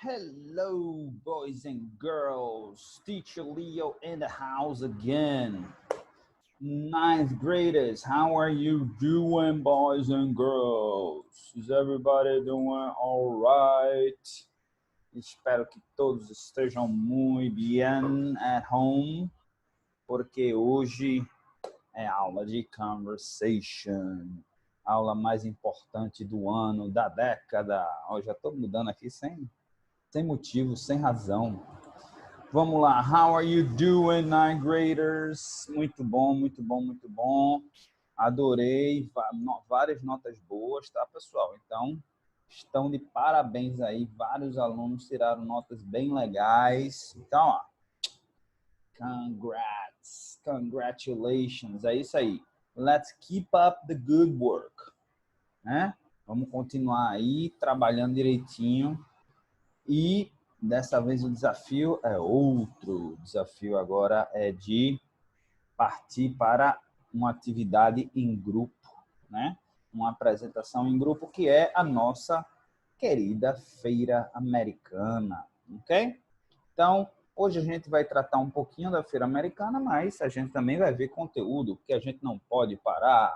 Hello, boys and girls. Teacher Leo in the house again. Ninth graders, how are you doing, boys and girls? Is everybody doing all right? Espero que todos estejam muito bem at home, porque hoje é aula de conversation. Aula mais importante do ano, da década. Eu já estou mudando aqui sem motivo, sem razão. Vamos lá. How are you doing, ninth graders? Muito bom, muito bom, muito bom. Adorei. Várias notas boas, tá, pessoal? Então, estão de parabéns aí. Vários alunos tiraram notas bem legais. Então, ó. Congrats. Congratulations. É isso aí. Let's keep up the good work. Né? Vamos continuar aí, trabalhando direitinho. E dessa vez o desafio é outro. O desafio agora é de partir para uma atividade em grupo, né? Uma apresentação em grupo, que é a nossa querida Feira Americana, ok? Então, hoje a gente vai tratar um pouquinho da Feira Americana, mas a gente também vai ver conteúdo que a gente não pode parar,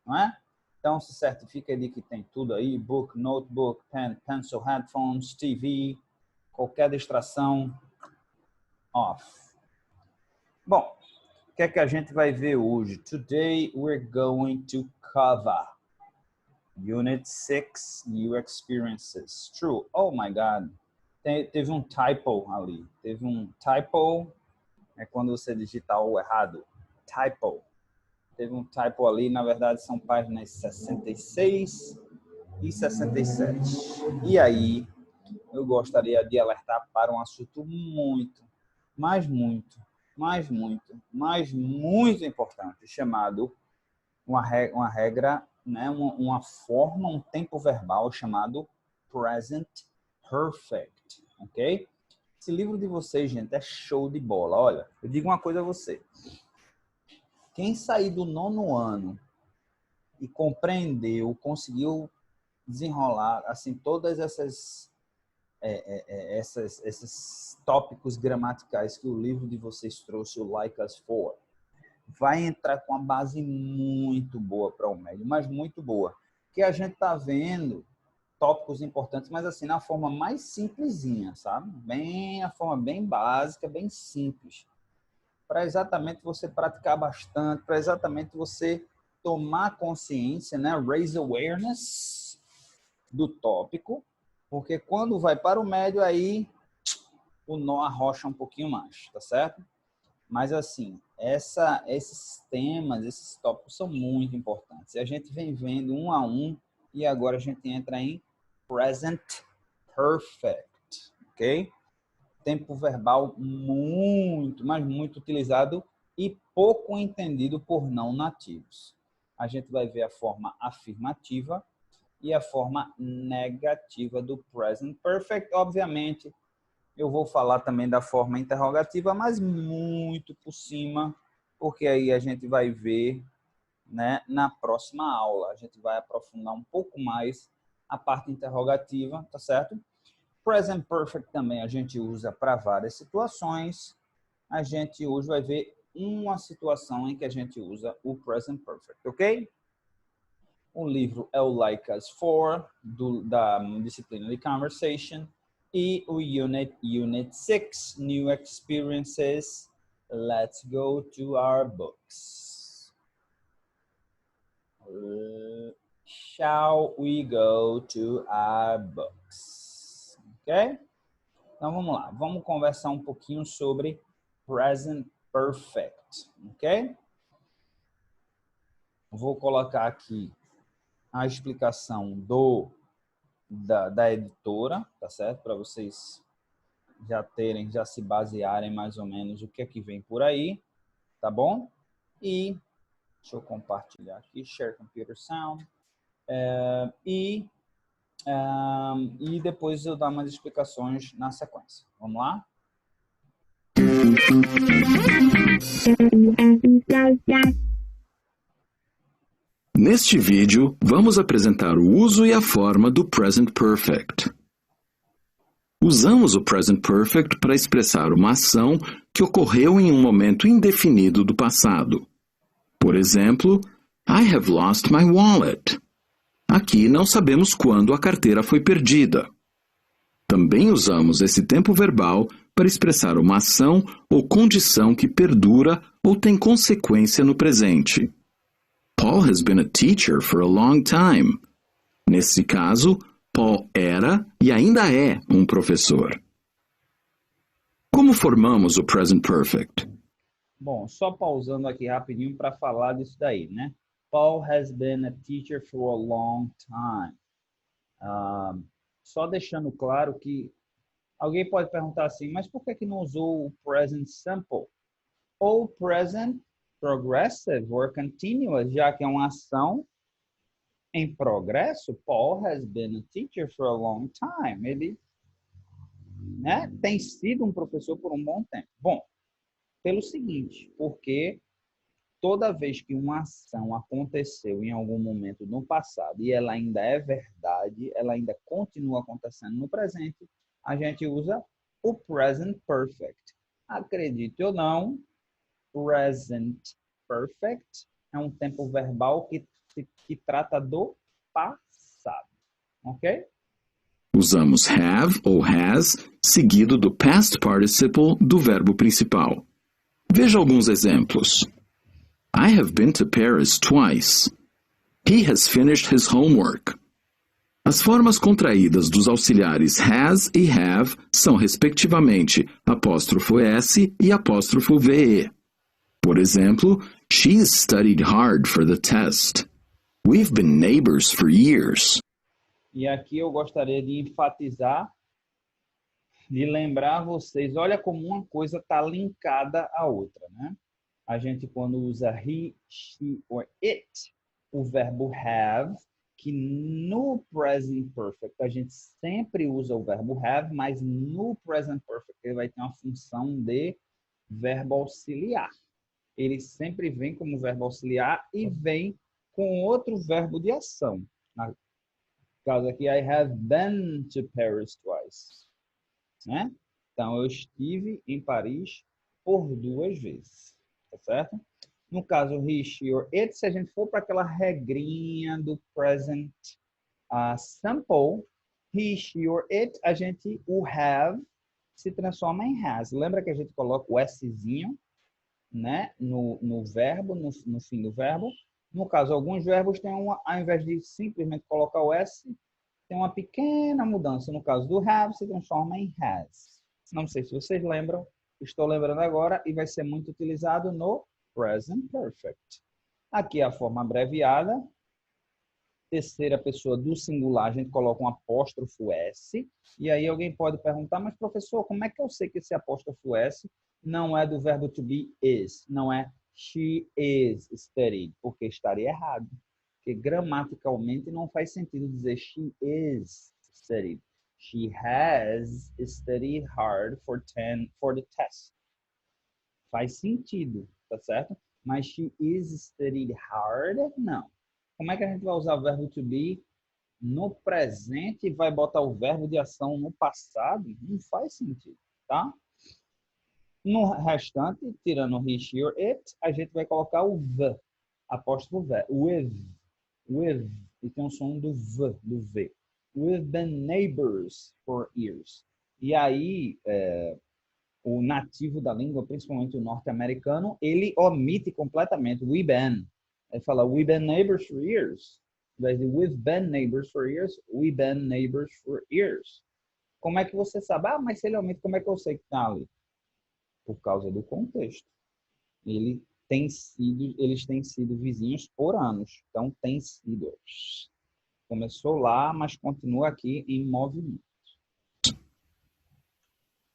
não é? Então, se certifica de que tem tudo aí, book, notebook, pen, pencil, headphones, TV, qualquer distração, off. Bom, o que é que a gente vai ver hoje? Today, we're going to cover Unit 6, New Experiences. True. Oh, my God. Teve um typo ali. Teve um typo, é quando você digita o errado. Typo. Teve um typo ali, na verdade são páginas 66 e 67. E aí, eu gostaria de alertar para um assunto muito importante, chamado uma regra, né, uma forma, um tempo verbal chamado present perfect, ok? Esse livro de vocês, gente, é show de bola. Olha, eu digo uma coisa a você. Quem sair do 9º ano e compreendeu, conseguiu desenrolar assim todas esses tópicos gramaticais que o livro de vocês trouxe, o Like Us For, vai entrar com uma base muito boa para o médio, mas muito boa. Que a gente está vendo tópicos importantes, mas assim, na forma mais simplesinha, sabe? A forma bem básica, bem simples. Para exatamente você praticar bastante, para exatamente você tomar consciência, né? Raise awareness do tópico, porque quando vai para o médio, aí o nó arrocha um pouquinho mais, tá certo? Mas assim, esses temas, esses tópicos são muito importantes. E a gente vem vendo um a um, e agora a gente entra em present perfect, ok? Tempo verbal muito, mas muito utilizado e pouco entendido por não nativos. A gente vai ver a forma afirmativa e a forma negativa do present perfect. Obviamente, eu vou falar também da forma interrogativa, mas muito por cima, porque aí a gente vai ver, né, na próxima aula. A gente vai aprofundar um pouco mais a parte interrogativa, tá certo? Present Perfect também a gente usa para várias situações. A gente hoje vai ver uma situação em que a gente usa o Present Perfect, ok? O livro é o Like Us For, da disciplina de Conversation, e o Unit 6, New Experiences. Let's go to our books. Shall we go to our books? Ok? Então, vamos lá. Vamos conversar um pouquinho sobre present perfect, ok? Vou colocar aqui a explicação da editora, tá certo? Para vocês já se basearem mais ou menos o que é que vem por aí, tá bom? E deixa eu compartilhar aqui, share computer sound. E depois eu dar umas explicações na sequência. Vamos lá? Neste vídeo, vamos apresentar o uso e a forma do Present Perfect. Usamos o present perfect para expressar uma ação que ocorreu em um momento indefinido do passado. Por exemplo, I have lost my wallet. Aqui não sabemos quando a carteira foi perdida. Também usamos esse tempo verbal para expressar uma ação ou condição que perdura ou tem consequência no presente. Paul has been a teacher for a long time. Nesse caso, Paul era e ainda é um professor. Como formamos o present perfect? Bom, só pausando aqui rapidinho para falar disso daí, né? Paul has been a teacher for a long time. Só deixando claro que alguém pode perguntar assim, mas por que não usou o present simple? Ou present progressive or continuous, já que é uma ação em progresso? Paul has been a teacher for a long time. Ele, né, tem sido um professor por um bom tempo. Bom, pelo seguinte, porque toda vez que uma ação aconteceu em algum momento no passado e ela ainda é verdade, ela ainda continua acontecendo no presente, a gente usa o present perfect. Acredite ou não, present perfect é um tempo verbal que trata do passado, ok? Usamos have ou has seguido do past participle do verbo principal. Veja alguns exemplos. I have been to Paris twice. He has finished his homework. As formas contraídas dos auxiliares has e have são, respectivamente, apóstrofo S e apóstrofo VE. Por exemplo, she's studied hard for the test. We've been neighbors for years. E aqui eu gostaria de enfatizar, de lembrar vocês, olha como uma coisa está linkada à outra, né? A gente, quando usa he, she or it, o verbo have, que no present perfect a gente sempre usa o verbo have, mas no present perfect ele vai ter uma função de verbo auxiliar. Ele sempre vem como verbo auxiliar e vem com outro verbo de ação. No caso aqui, I have been to Paris twice. Né? Então, eu estive em Paris por 2 vezes. Tá certo? No caso, he, she or it, se a gente for para aquela regrinha do present simple, he, she or it, o have se transforma em has. Lembra que a gente coloca o Szinho, né, no verbo, no fim do verbo? No caso, alguns verbos têm ao invés de simplesmente colocar o S, tem uma pequena mudança. No caso do have, se transforma em has. Não sei se vocês lembram, estou lembrando agora, e vai ser muito utilizado no present perfect. Aqui a forma abreviada, terceira pessoa do singular, a gente coloca um apóstrofo S, e aí alguém pode perguntar, mas professor, como é que eu sei que esse apóstrofo S não é do verbo to be is, não é she is studied, porque estaria errado. Porque gramaticalmente não faz sentido dizer she is studied. She has studied hard for the test. Faz sentido, tá certo? Mas she is studied hard, não. Como é que a gente vai usar o verbo to be no presente e vai botar o verbo de ação no passado? Não faz sentido, tá? No restante, tirando he, she or it, a gente vai colocar o the, apóstrofo the, with, e tem um som do V. We've been neighbors for years. E aí, o nativo da língua, principalmente o norte-americano, ele omite completamente we been. Ele fala, we've been neighbors for years. Em vez de we've been neighbors for years, we've been neighbors for years. Como é que você sabe? Ah, mas se ele omite, como é que eu sei que está ali? Por causa do contexto. Eles têm sido vizinhos por anos. Então, tem sido. Começou lá, mas continua aqui em movimento.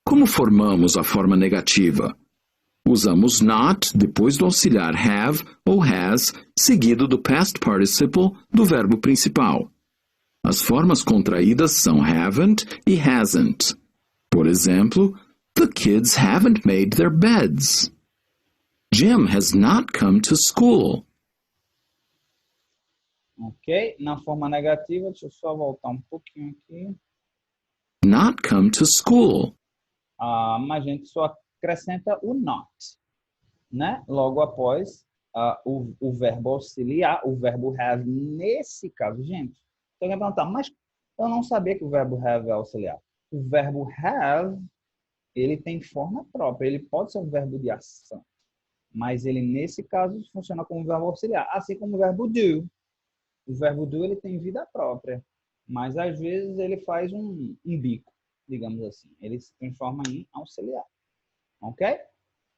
Como formamos a forma negativa? Usamos not depois do auxiliar have ou has, seguido do past participle do verbo principal. As formas contraídas são haven't e hasn't. Por exemplo, the kids haven't made their beds. Jim has not come to school. Ok? Na forma negativa, deixa eu só voltar um pouquinho aqui. not come to school. Mas a gente só acrescenta o not, né? Logo após o verbo auxiliar, o verbo have. Nesse caso, gente, você vai perguntar, mas eu não sabia que o verbo have é auxiliar. O verbo have, ele tem forma própria, ele pode ser um verbo de ação, mas ele, nesse caso, funciona como verbo auxiliar, assim como o verbo do. O verbo do, ele tem vida própria, mas às vezes ele faz um bico, digamos assim. Ele se transforma em auxiliar, ok?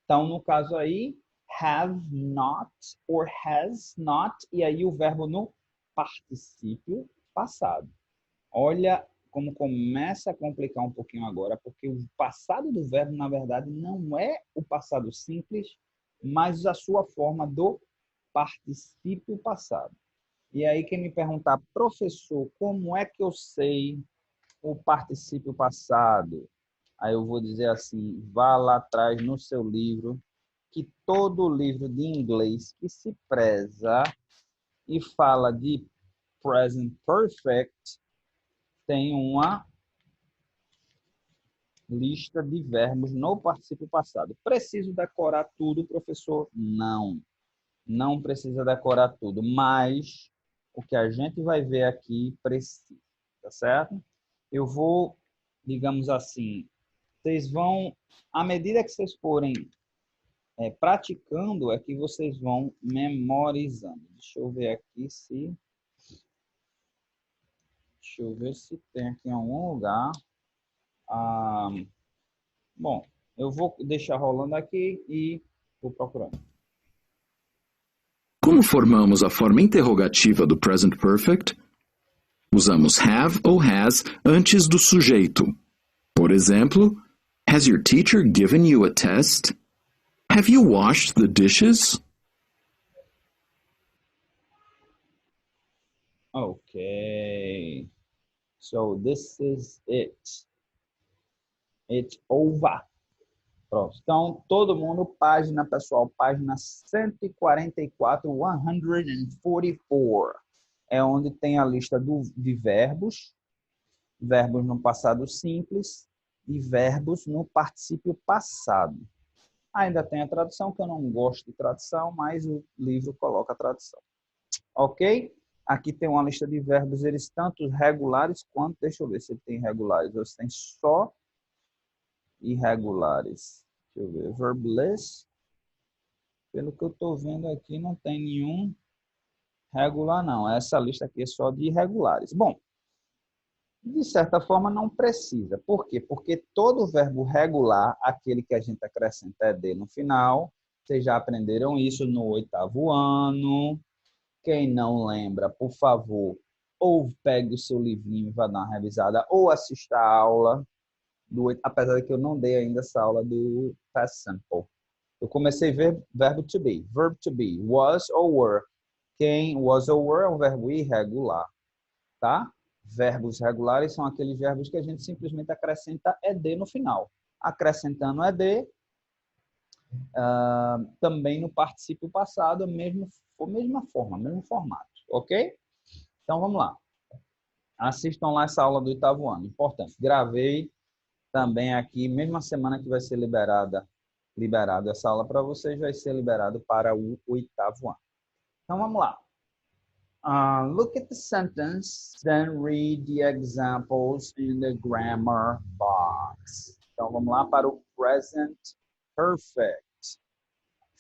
Então, no caso aí, have not or has not, e aí o verbo no particípio passado. Olha como começa a complicar um pouquinho agora, porque o passado do verbo, na verdade, não é o passado simples, mas a sua forma do particípio passado. E aí, quem me perguntar, professor, como é que eu sei o particípio passado? Aí eu vou dizer assim, vá lá atrás no seu livro, que todo livro de inglês que se preza e fala de present perfect tem uma lista de verbos no particípio passado. Preciso decorar tudo, professor? Não, não precisa decorar tudo, mas o que a gente vai ver aqui precisa, tá certo? Eu vou, digamos assim, vocês vão, à medida que vocês forem praticando, é que vocês vão memorizando. Deixa eu ver aqui se... Deixa eu ver se tem aqui em algum lugar. Bom, eu vou deixar rolando aqui e vou procurando. Como formamos a forma interrogativa do present perfect? Usamos have ou has antes do sujeito. Por exemplo, has your teacher given you a test? Have you washed the dishes? Okay. So this is it. It's over. Pronto. Então, todo mundo, página, pessoal, página 144, 144. É onde tem a lista de verbos, verbos no passado simples e verbos no particípio passado. Ainda tem a tradução, que eu não gosto de tradução, mas o livro coloca a tradução. Ok? Aqui tem uma lista de verbos, eles tanto regulares quanto, deixa eu ver se ele tem irregulares, ou se tem só irregulares. Deixa eu ver, verbless. Pelo que eu estou vendo aqui, não tem nenhum regular, não. Essa lista aqui é só de irregulares. Bom, de certa forma, não precisa. Por quê? Porque todo verbo regular, aquele que a gente acrescenta ED no final, vocês já aprenderam isso no 8º ano. Quem não lembra, por favor, ou pegue o seu livrinho e vá dar uma revisada, ou assista a aula, apesar de que eu não dei ainda essa aula do past simple. Eu comecei a ver verbo to be, verb to be, was or were. Quem was or were é um verbo irregular, tá? Verbos regulares são aqueles verbos que a gente simplesmente acrescenta ed no final. Acrescentando ed, também no particípio passado, mesma forma, mesmo formato, ok? Então, vamos lá. Assistam lá essa aula do 8º ano, importante. Gravei também aqui, mesma semana que vai ser liberado essa aula para vocês, vai ser liberado para o 8º ano. Então, vamos lá. Look at the sentence, then read the examples in the grammar box. Então, vamos lá para o present perfect,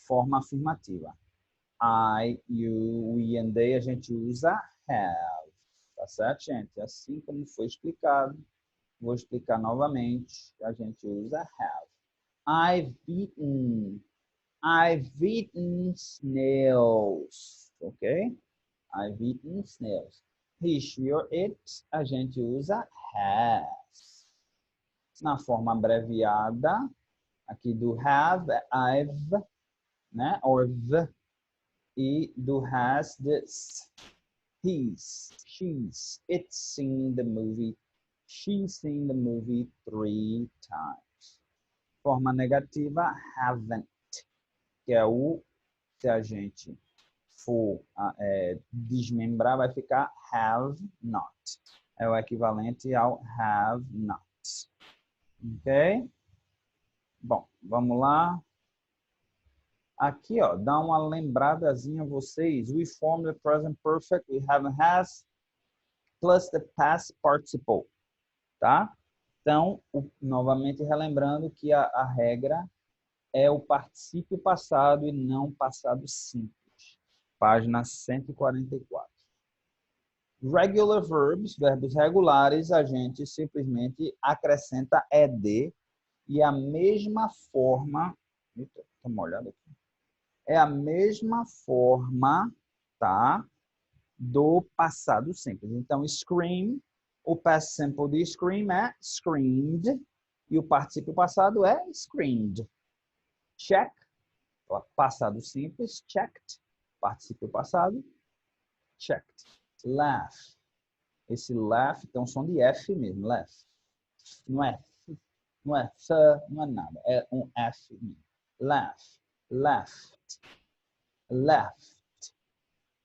forma afirmativa. I, you, we and they, a gente usa have. Tá certo, gente? Assim como foi explicado, vou explicar novamente, a gente usa have. I've eaten snails, ok? I've eaten snails. He, she or it, a gente usa has. Na forma abreviada, aqui do have, I've, né? Or the. E do has, this. He's, she's, it's seen the movie. She's seen the movie 3 times. Forma negativa, haven't, que é o, se a gente for desmembrar, vai ficar have not. É o equivalente ao have not. Ok? Bom, vamos lá. Aqui, ó, dá uma lembradazinha a vocês. We form the present perfect. We have has plus the past participle. Tá? Então, novamente relembrando que a regra é o particípio passado e não passado simples. Página 144. Regular verbs, verbos regulares, a gente simplesmente acrescenta ed e a mesma forma... Eita, tá molhado aqui. É a mesma forma, tá? Do passado simples. Então, scream, o past simple de scream é screamed e o particípio passado é screamed. Check, passado simples, checked, particípio passado, checked. Laugh, esse laugh tem um som de F mesmo, laugh. Não é não é th, não é nada, é um F mesmo. Laugh, laughed, left.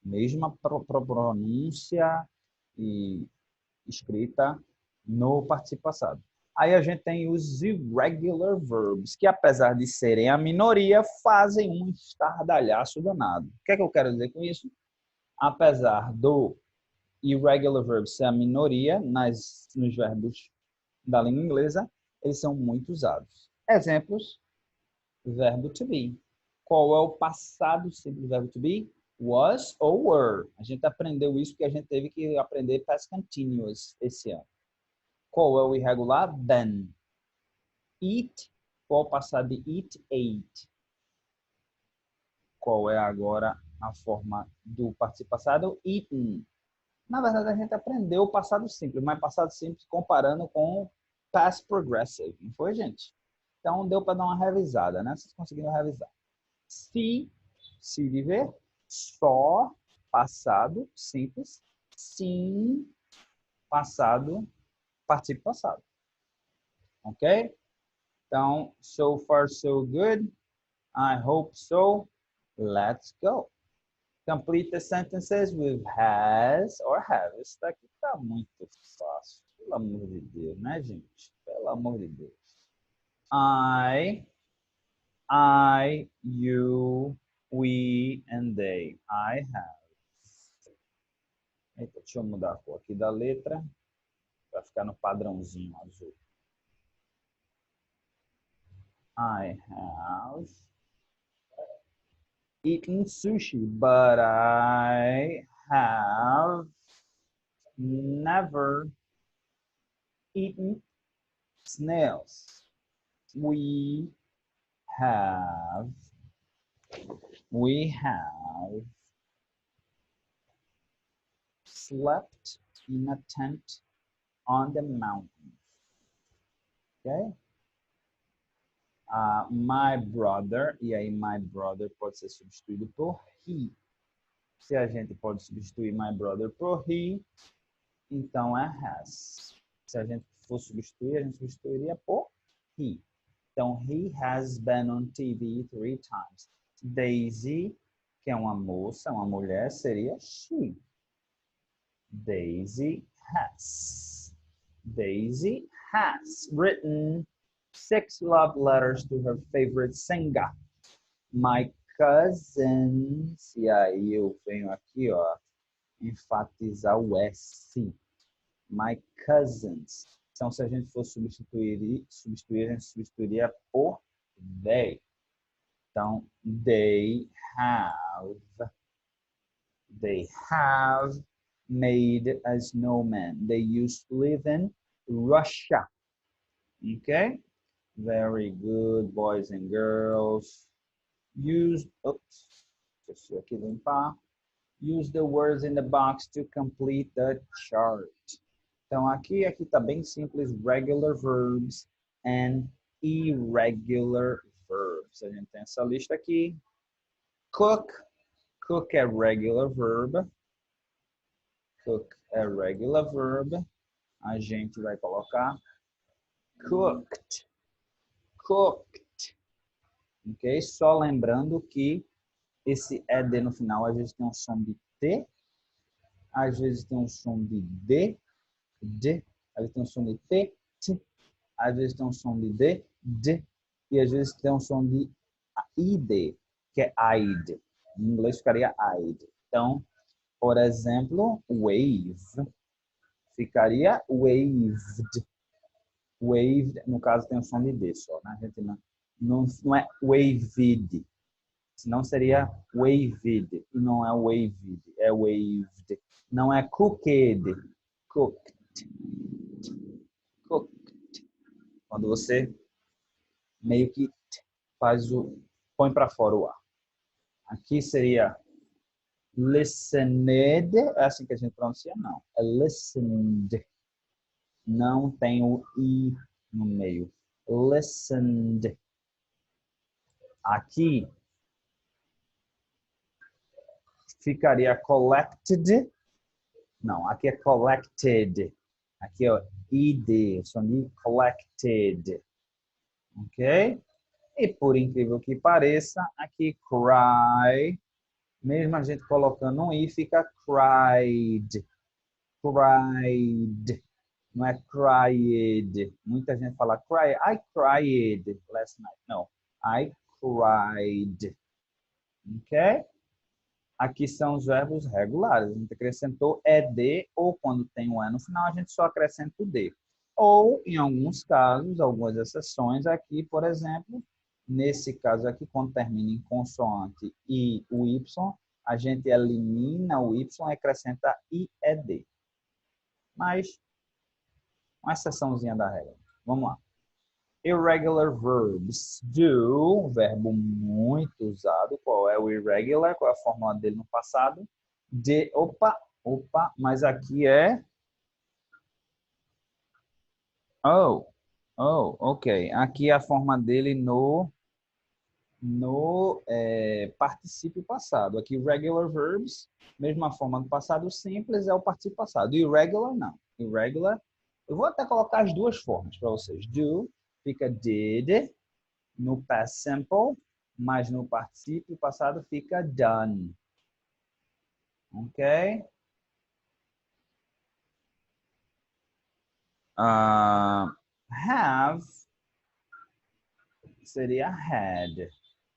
Mesma pronúncia e escrita no particípio passado. Aí a gente tem os irregular verbs, que apesar de serem a minoria, fazem um estardalhaço danado. O que é que eu quero dizer com isso? Apesar do irregular verb ser a minoria nos verbos da língua inglesa, eles são muito usados. Exemplos, verbo to be. Qual é o passado simples do verbo to be? Was ou were. A gente aprendeu isso porque a gente teve que aprender past continuous esse ano. Qual é o irregular? Been. Eat. Qual o passado de eat? Ate. Qual é agora a forma do particípio passado? Eaten. Na verdade, a gente aprendeu o passado simples, mas passado simples comparando com past progressive. Não foi, gente? Então, deu para dar uma revisada, né? Vocês conseguiram revisar. Se de ver, só, passado, simples, sim, passado, particípio passado. Ok? Então, so far so good. I hope so. Let's go. Complete the sentences with has or have. Isso daqui tá muito fácil. Pelo amor de Deus, né, gente? Pelo amor de Deus. I, you, we, and they. I have. Eita, deixa eu mudar a cor aqui da letra para ficar no padrãozinho azul. I have eaten sushi, but I have never eaten snails. We have slept in a tent on the mountain. Ok? My brother, e aí my brother pode ser substituído por he. Se a gente pode substituir my brother por he, então é has. Se a gente for substituir, a gente substituiria por he. Então, he has been on TV 3 times. Daisy, que é uma moça, uma mulher, seria she. Daisy has. Daisy has written 6 love letters to her favorite singer. My cousins. E aí eu venho aqui, ó, enfatizar o S. My cousins. Então, se a gente for substituir, a gente substituiria por they. Então, they have made a snowman. They used to live in Russia. Okay? Very good, boys and girls. Use the words in the box to complete the chart. Então, aqui está bem simples, regular verbs and irregular verbs. A gente tem essa lista aqui. Cook é regular verb. Cook é regular verb. A gente vai colocar cooked. Ok? Só lembrando que esse ED no final, às vezes tem um som de T, às vezes tem um som de D, às vezes tem um som de T, às vezes tem um som de D, e às vezes tem um som de ID, que é I'd. Em inglês ficaria I'd. Então, por exemplo, wave ficaria waved. Waved, no caso, tem um som de D só, né? A gente não é waved, senão seria waved, e não é waved, é waved. Não é cooked, cooked, cooked. Quando você meio que põe para fora o ar. Aqui seria listened, é assim que a gente pronuncia? Não, é listened. Não tem o I no meio. Listened. Aqui ficaria collected. Não, aqui é collected. Aqui é id, som de collected. Ok? E por incrível que pareça, aqui cry, mesmo a gente colocando um i, fica cried. Cried. Não é cried. Muita gente fala cry. I cried last night. Não. I cried. Ok? Aqui são os verbos regulares. A gente acrescentou ed ou quando tem um e no final, a gente só acrescenta o d. Ou, em alguns casos, algumas exceções aqui, por exemplo, nesse caso aqui, quando termina em consoante e o y, a gente elimina o y e acrescenta ied. Mas, uma exceçãozinha da regra. Vamos lá. Irregular verbs. Do, verbo muito usado. Qual é o irregular? Qual é a fórmula dele no passado? De, opa, mas aqui é... ok. Aqui é a forma dele no particípio passado. Aqui, regular verbs, mesma forma do passado simples, é o particípio passado. Irregular, não. Irregular, eu vou até colocar as duas formas para vocês. Do fica did no past simple, mas no particípio passado fica done. Ok? Have seria had,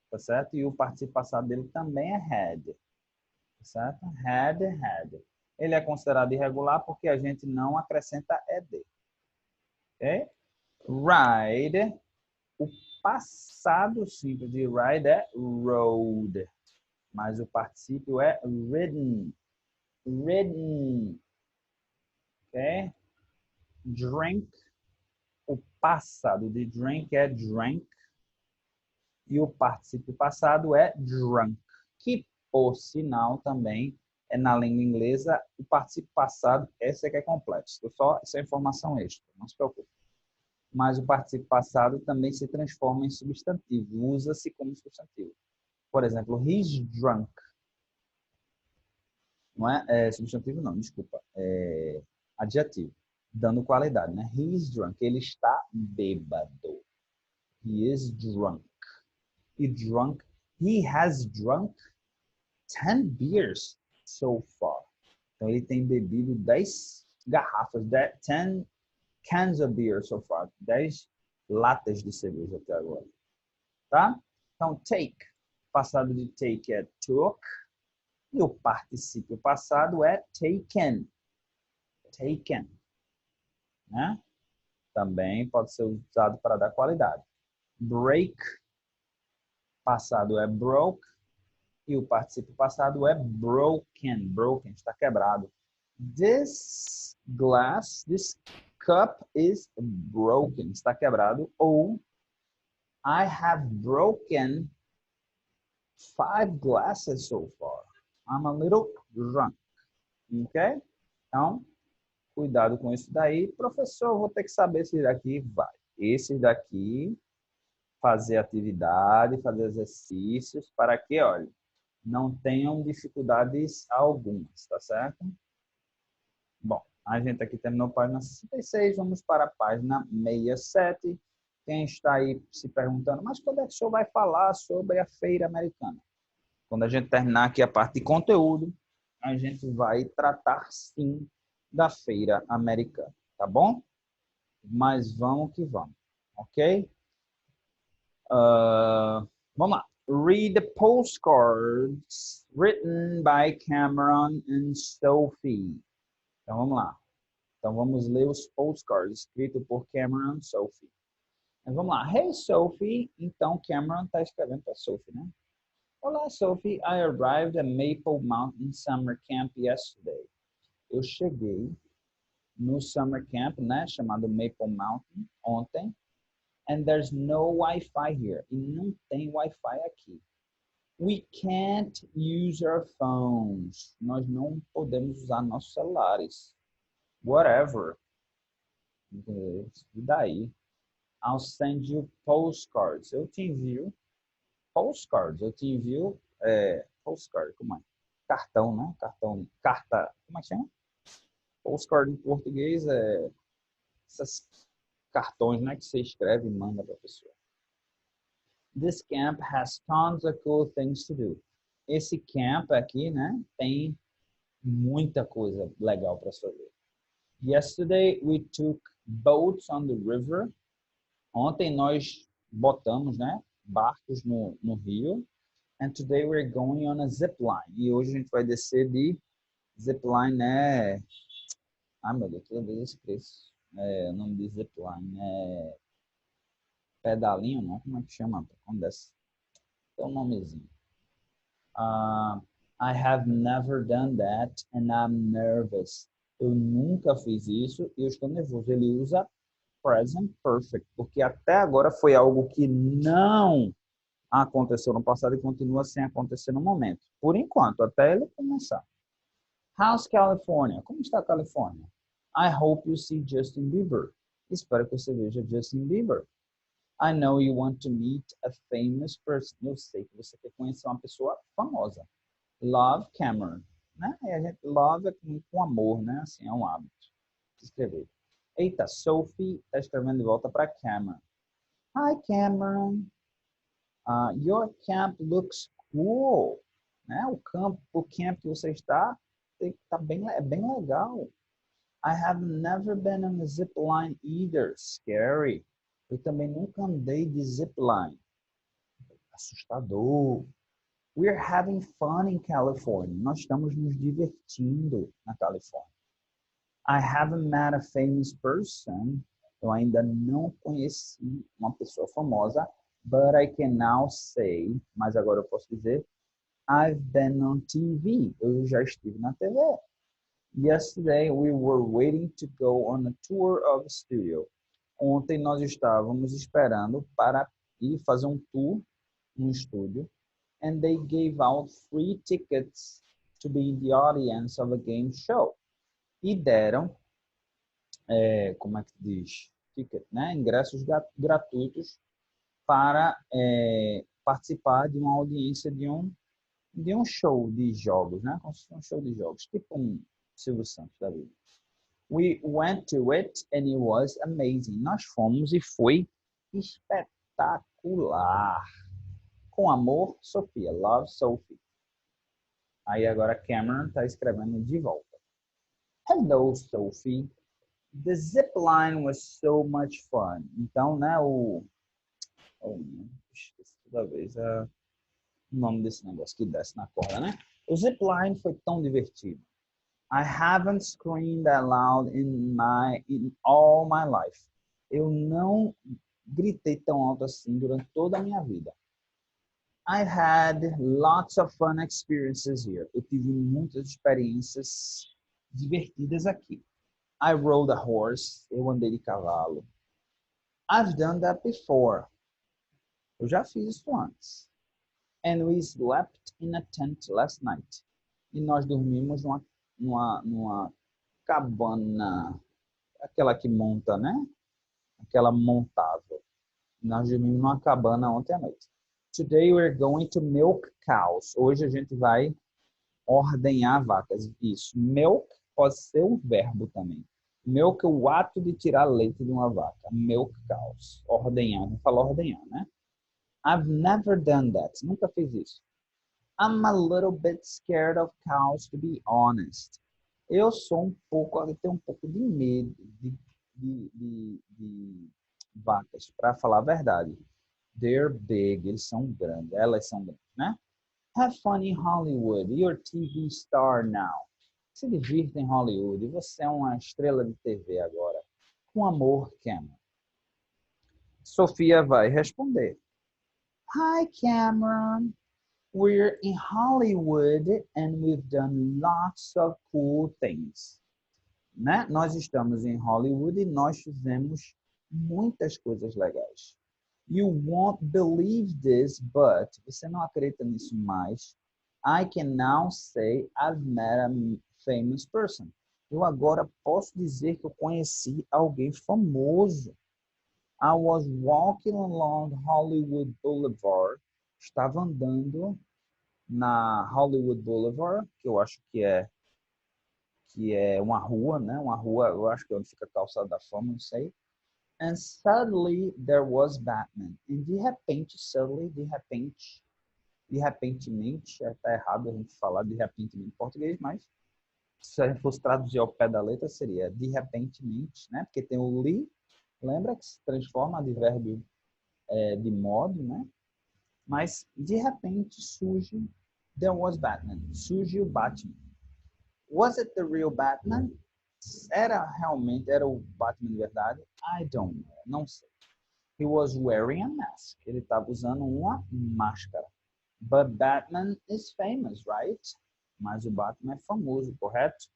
tá certo? E o particípio passado dele também é had, tá certo? Had. Ele é considerado irregular porque a gente não acrescenta ed. Ok? Ride. O passado simples de ride é rode, mas o particípio é ridden. Ridden. Ok? Drink. O passado de drink é drank. E o particípio passado é drunk. Que, por sinal, também é na língua inglesa o particípio passado, esse é que é complexo. Isso é informação extra, não se preocupe. Mas o particípio passado também se transforma em substantivo, usa-se como substantivo. Por exemplo, he's drunk. Não é substantivo, não, desculpa. É adjetivo, dando qualidade, né? He's drunk, ele está bêbado. He is drunk. E drunk, he has drunk 10 beers so far. Então, ele tem bebido 10 garrafas, 10 cans of beer so far. 10 latas de cerveja até agora. Tá? Então, take. Passado de take é took. E o particípio passado é taken. Taken. Né? Também pode ser usado para dar qualidade. Break. Passado é broke. E o particípio passado é broken. Broken, está quebrado. This glass, this cup is broken. Está quebrado. Ou I have broken 5 glasses so far. I'm a little drunk. Ok? Então, cuidado com isso daí. Professor, vou ter que saber se daqui vai. Esse daqui, fazer atividade, fazer exercícios, para que, olha, não tenham dificuldades algumas, tá certo? Bom, a gente aqui terminou a página 66, vamos para a página 67. Quem está aí se perguntando, mas quando é que o senhor vai falar sobre a feira americana? Quando a gente terminar aqui a parte de conteúdo, a gente vai tratar sim da feira americana, tá bom? mas vamos que vamos, ok? Vamos lá. Read the postcards written by Cameron and Sophie. Então vamos lá. Então vamos ler os postcards escritos por Cameron e Sophie. Então, vamos lá. Hey Sophie. Então Cameron está escrevendo para Sophie, né? Olá Sophie, I arrived at Maple Mountain Summer Camp yesterday. Eu cheguei no Summer Camp, né, chamado Maple Mountain, ontem. And there's no Wi-Fi here. E não tem Wi-Fi aqui. We can't use our phones. Nós não podemos usar nossos celulares. Whatever. E daí? I'll send you postcards. Eu te envio postcards. Eu te envio postcard, como é? Cartão, né? Carta, como é que chama? Postcard em português é essas cartões, né, que você escreve e manda para a pessoa. This camp has tons of cool things to do. Esse camp aqui, né, tem muita coisa legal para fazer. Yesterday we took boats on the river. Ontem nós botamos, né, barcos no rio. And today we're going on a zip line. E hoje a gente vai descer de zip line, né? Ah, meu Deus, toda vez eu esqueço. O nome de zip line é pedalinho, não? Como é que chama? Quando desce? Tem um nomezinho. I have never done that and I'm nervous. Eu nunca fiz isso e eu estou nervoso. Ele usa present perfect, porque até agora foi algo que não aconteceu no passado e continua sem acontecer no momento. Por enquanto, até ele começar. How's California? Como está a Califórnia? I hope you see Justin Bieber. Espero que você veja Justin Bieber. I know you want to meet a famous person. Eu sei que você quer conhecer uma pessoa famosa. Love Cameron. Né? E a gente love é com amor, né? Assim, é um hábito. Escrever. Eita, Sophie está escrevendo de volta para Cameron. Hi, Cameron. Your camp looks cool. Né? O camp que você está é bem legal. I have never been on a zip line either. Scary. Eu também nunca andei de zip line. Assustador. We're having fun in California. Nós estamos nos divertindo na Califórnia. I haven't met a famous person. Eu ainda não conheci uma pessoa famosa. But I can now say, mas agora eu posso dizer, I've been on TV. Eu já estive na TV. Yesterday we were waiting to go on a tour of a studio. Ontem nós estávamos esperando para ir fazer um tour no estúdio. And they gave out free tickets to be in the audience of a game show. E deram, como é que diz? Ticket, né? Ingressos gratuitos para participar de uma audiência de um show de jogos, né? Como se fosse um show de jogos, tipo um Silvio Santos da vida. We went to it and it was amazing. Nós fomos e foi espetacular. Com amor, Sofia. Love, Sophie. Aí agora Cameron está escrevendo de volta. Hello, Sophie. The zip line was so much fun. Então, né, toda vez o nome desse negócio que desce na corda, né? O zip line foi tão divertido. I haven't screamed that loud in all my life. Eu não gritei tão alto assim durante toda a minha vida. I've had lots of fun experiences here. Eu tive muitas experiências divertidas aqui. I rode a horse. Eu andei de cavalo. I've done that before. Eu já fiz isso antes. And we slept in a tent last night. E nós dormimos numa cabana, aquela que monta, né? Aquela montável. Nós dormimos numa cabana ontem à noite. Today we're going to milk cows. Hoje a gente vai ordenhar vacas. Isso. Milk pode ser um verbo também. Milk é o ato de tirar leite de uma vaca. Milk cows. Ordenhar. Vamos falar ordenhar, né? I've never done that. Nunca fiz isso. I'm a little bit scared of cows, to be honest. Eu tenho um pouco de medo de vacas, para falar a verdade. They're big, eles são grandes, elas são grandes, né? Have fun in Hollywood, you're a TV star now. Se divirta em Hollywood, você é uma estrela de TV agora. Com amor, Cameron. Sofia vai responder. Hi, Cameron. We're in Hollywood and we've done lots of cool things. Né? Nós estamos em Hollywood e nós fizemos muitas coisas legais. You won't believe this, but você não acredita nisso mais. I can now say I've met a famous person. Eu agora posso dizer que eu conheci alguém famoso. I was walking along Hollywood Boulevard. Estava andando na Hollywood Boulevard, que eu acho que é uma rua, né? Uma rua, eu acho que é onde fica a Calçada da Fama, não sei. And suddenly there was Batman. E de repente, repentemente, está errado a gente falar de repentemente em português, mas se a gente fosse traduzir ao pé da letra seria de repentemente, né? Porque tem o li, lembra que se transforma de verbo de modo, né? Mas de repente surge there was Batman, surge o Batman. Was it the real Batman? Era o Batman de verdade? I don't know, não sei. He was wearing a mask. Ele estava usando uma máscara. But Batman is famous, right? Mas o Batman é famoso, correto?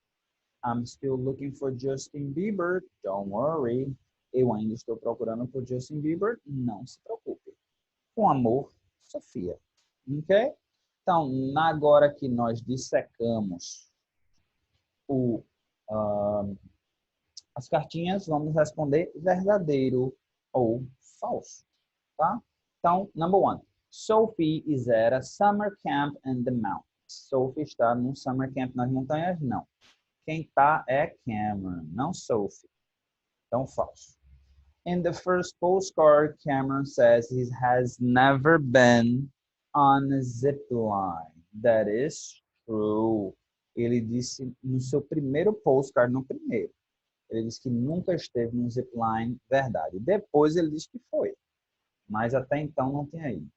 I'm still looking for Justin Bieber. Don't worry. Eu ainda estou procurando por Justin Bieber. Não se preocupe. Com amor, Sofia. Ok? Então, agora que nós dissecamos as cartinhas, vamos responder verdadeiro ou falso. Tá? Então, number one. Sophie is at a summer camp in the mountains. Sophie está num summer camp nas montanhas? Não. Quem está é Cameron, não Sophie. Então, falso. In the first postcard, Cameron says he has never been on a zip line. That is true. Ele disse no seu primeiro postcard, no primeiro, ele disse que nunca esteve num zip line, verdade. Depois ele disse que foi, mas até então não tinha ido.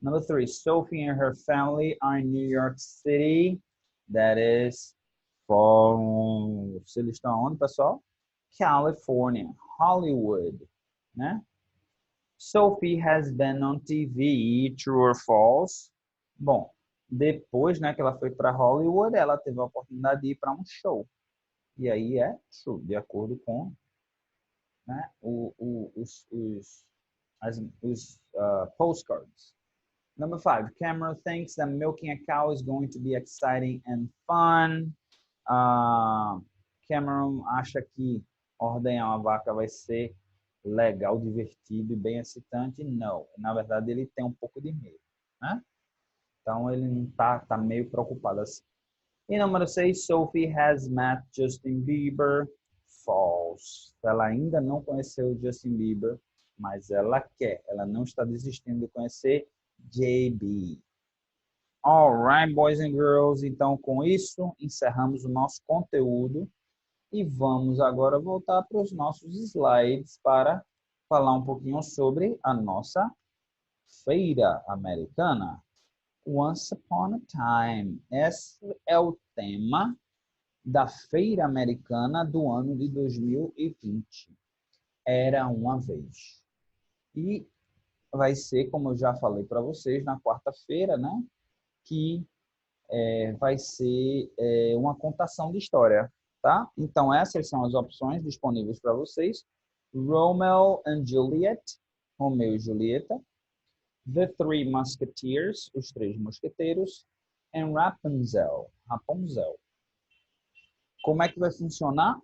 Number three, Sophie and her family are in New York City. That is false. Eles estão onde, pessoal? California, Hollywood, né? Sophie has been on TV, true or false? Bom, depois, né, que ela foi para Hollywood, ela teve a oportunidade de ir para um show. E aí é true, de acordo com, né, os postcards. Number five, Cameron thinks that milking a cow is going to be exciting and fun. Cameron acha que ordenhar uma vaca vai ser legal, divertido e bem excitante. Não, na verdade ele tem um pouco de medo, né? Então ele não tá meio preocupado assim. E número 6, Sophie has met Justin Bieber. False. Ela ainda não conheceu Justin Bieber, mas ela quer. Ela não está desistindo de conhecer JB. Alright, boys and girls. Então, com isso, encerramos o nosso conteúdo e vamos agora voltar para os nossos slides para falar um pouquinho sobre a nossa feira americana. Once Upon a Time. Esse é o tema da feira americana do ano de 2020. Era uma vez. E vai ser, como eu já falei para vocês, na quarta-feira, né? Que vai ser uma contação de história, tá? Então, essas são as opções disponíveis para vocês. Romeo and Juliet, Romeu e Julieta. The Three Musketeers, os Três Mosqueteiros. And Rapunzel, Rapunzel. Como é que vai funcionar?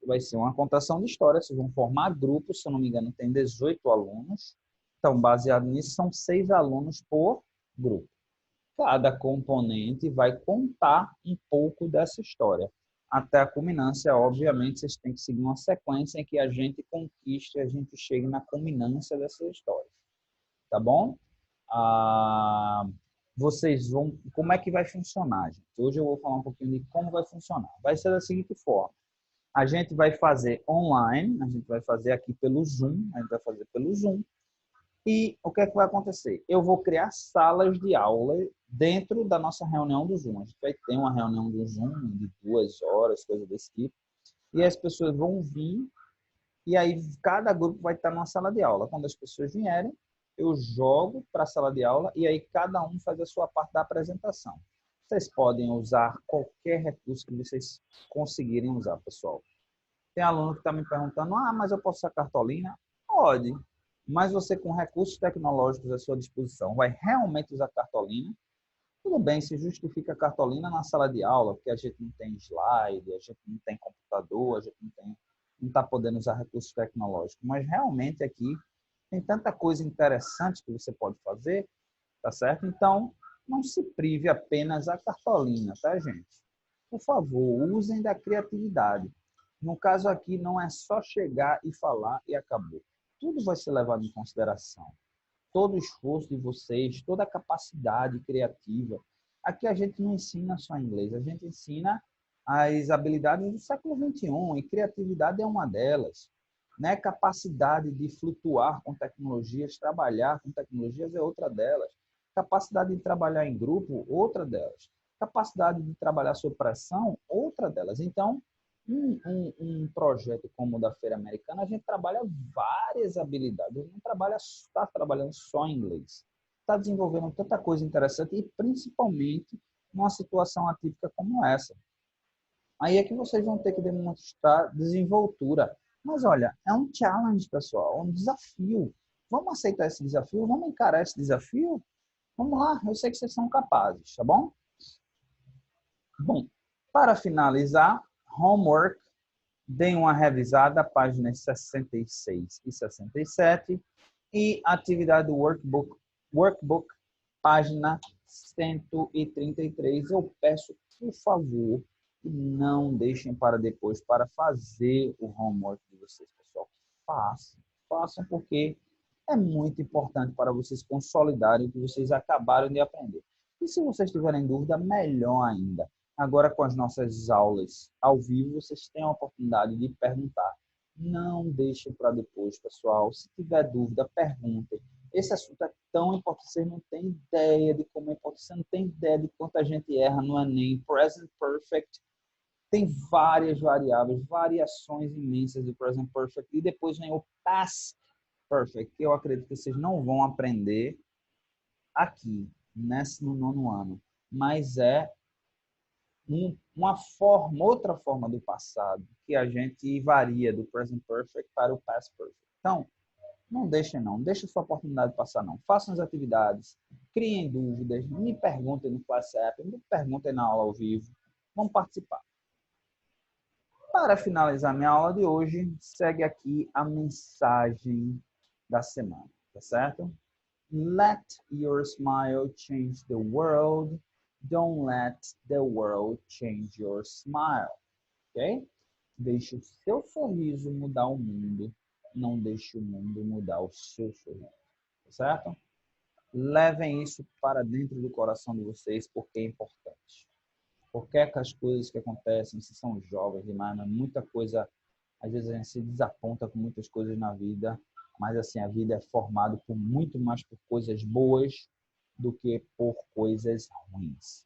Vai ser uma contação de história, vocês vão formar grupos, se eu não me engano, tem 18 alunos. Então, baseado nisso, são 6 alunos por grupo. Cada componente vai contar um pouco dessa história. Até a culminância, obviamente, vocês têm que seguir uma sequência em que a gente conquiste, a gente chegue na culminância dessa história. Tá bom? Vocês vão... Como é que vai funcionar, gente? Hoje eu vou falar um pouquinho de como vai funcionar. Vai ser da seguinte forma. A gente vai fazer online, a gente vai fazer aqui pelo Zoom, a gente vai fazer pelo Zoom. E o que é que vai acontecer? Eu vou criar salas de aula dentro da nossa reunião do Zoom. A gente vai ter uma reunião do Zoom de 2 horas, coisa desse tipo. E as pessoas vão vir e aí cada grupo vai estar numa sala de aula. Quando as pessoas vierem, eu jogo para a sala de aula e aí cada um faz a sua parte da apresentação. Vocês podem usar qualquer recurso que vocês conseguirem usar, pessoal. Tem aluno que está me perguntando, mas eu posso usar cartolina? Pode, mas você com recursos tecnológicos à sua disposição vai realmente usar cartolina? Tudo bem, se justifica a cartolina na sala de aula, porque a gente não tem slide, a gente não tem computador, a gente não está podendo usar recursos tecnológicos. Mas realmente aqui tem tanta coisa interessante que você pode fazer, tá certo? Então, não se prive apenas a cartolina, tá, gente? Por favor, usem da criatividade. No caso aqui, não é só chegar e falar e acabou. Tudo vai ser levado em consideração. Todo o esforço de vocês, toda a capacidade criativa. Aqui a gente não ensina só inglês, a gente ensina as habilidades do século XXI e criatividade é uma delas. Né? Capacidade de flutuar com tecnologias, trabalhar com tecnologias é outra delas. Capacidade de trabalhar em grupo, outra delas. Capacidade de trabalhar sob pressão, outra delas. Então, um projeto como o da Feira Americana, a gente trabalha várias habilidades. A gente não está trabalhando só em inglês. Está desenvolvendo tanta coisa interessante e principalmente numa situação atípica como essa. Aí é que vocês vão ter que demonstrar desenvoltura. Mas olha, é um challenge, pessoal, é um desafio. Vamos aceitar esse desafio? Vamos encarar esse desafio? Vamos lá, eu sei que vocês são capazes, tá bom? Bom, para finalizar, homework, deem uma revisada, páginas 66 e 67, e atividade do workbook, página 133. Eu peço, por favor, que não deixem para depois para fazer o homework de vocês, pessoal. Façam porque é muito importante para vocês consolidarem o que vocês acabaram de aprender. E se vocês tiverem dúvida, melhor ainda. Agora, com as nossas aulas ao vivo, vocês têm a oportunidade de perguntar. Não deixem para depois, pessoal. Se tiver dúvida, perguntem. Esse assunto é tão importante, vocês não têm ideia de como é importante, você não tem ideia de quanta gente erra no Enem. Present Perfect tem várias variáveis, variações imensas do Present Perfect. E depois vem o Past Perfect, que eu acredito que vocês não vão aprender aqui, no 9º ano. Mas é outra forma do passado, que a gente varia do Present Perfect para o Past Perfect. Então, não deixem sua oportunidade passar não. Façam as atividades, criem dúvidas, me perguntem no Class App, me perguntem na aula ao vivo, vão participar. Para finalizar minha aula de hoje, segue aqui a mensagem da semana, tá certo? Let your smile change the world. Don't let the world change your smile. Ok? Deixe o seu sorriso mudar o mundo. Não deixe o mundo mudar o seu sorriso. Tá certo? Levem isso para dentro do coração de vocês porque é importante. Porque as coisas que acontecem, se são jovens demais, mas muita coisa, às vezes a gente se desaponta com muitas coisas na vida, mas assim, a vida é formada por muito mais por coisas boas do que por coisas ruins.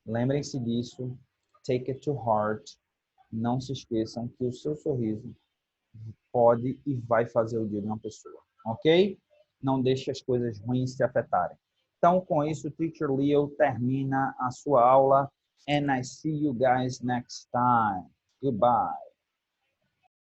Lembrem-se disso, take it to heart, não se esqueçam que o seu sorriso pode e vai fazer o dia de uma pessoa, ok? Não deixe as coisas ruins te afetarem. Então, com isso, o Teacher Leo termina a sua aula. And I see you guys next time. Goodbye.